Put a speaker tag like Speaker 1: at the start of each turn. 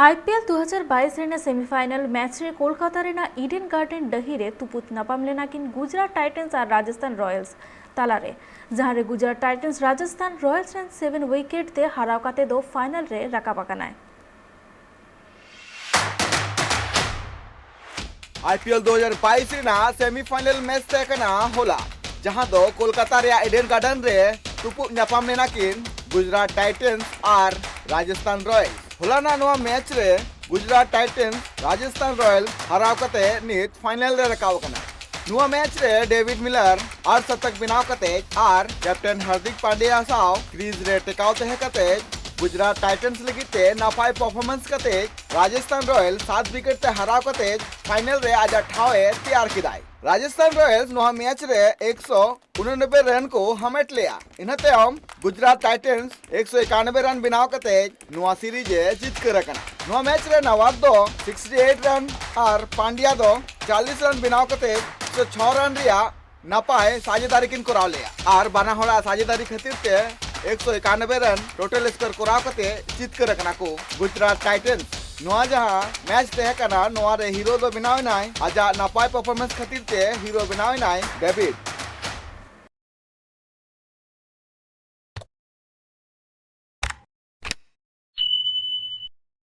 Speaker 1: IPL 2022 Raina semifinal match रे Kolkata Raina Eden garden डही रे तुपुत नापाम लेना किन गुजरात टाइटन्स और राजस्थान रॉयल्स तालारे जहां रे Gujarat titans Rajasthan Royals rain 7 wicket ते हराव काते दो फाइनल रे राकाब आकनाय।
Speaker 2: आईपीएल 2022 रेना सेमीफाइनल मैच तेकना होला जहां दो कोलकाता रे ईडन गार्डन रे तुपुत नापाम लेना किन गुजरात टाइटन्स और राजस्थान रॉयल्स होलाना नोआ मैच रे गुजरात टाइटन्स राजस्थान रॉयल हराव कते नित फाइनल रे रकाव कना। नोआ मैच रे डेविड मिलर और शतक बनाव कते और कैप्टन हार्दिक पांड्या साव क्रीज रे टेकाव तहे कते गुजरात टाइटन्स लगिते नापाय परफॉर्मेंस कते राजस्थान रॉयल 7 विकेट ते हराव कते फाइनल रे आज ठावे तैयार किदाय। राजस्थान रॉयल्स नोआ मैच रे 189 रन को हमेट लिया। इनते हम गुजरात टाइटन्स 191 रन बनाव कते नोआ सीरीज जीत कर रखना। नोआ मैच रे नवाब दो 68 रन और पांड्या दो 40 रन बनाव कते 106 रन रिया नापाय साझेदारी किन कराव लिया और बाना होड़ा साझेदारी खातिर ते 191 रन टोटल स्कोर कराव कते जीत कर रखना को गुजरात टाइटन्स नोआ जहां मैच तहे कना नोआ रे हीरो दो बनाव नाय आजा नापाय परफॉर्मेंस खातिर ते हीरो बनाव नाय डेविड।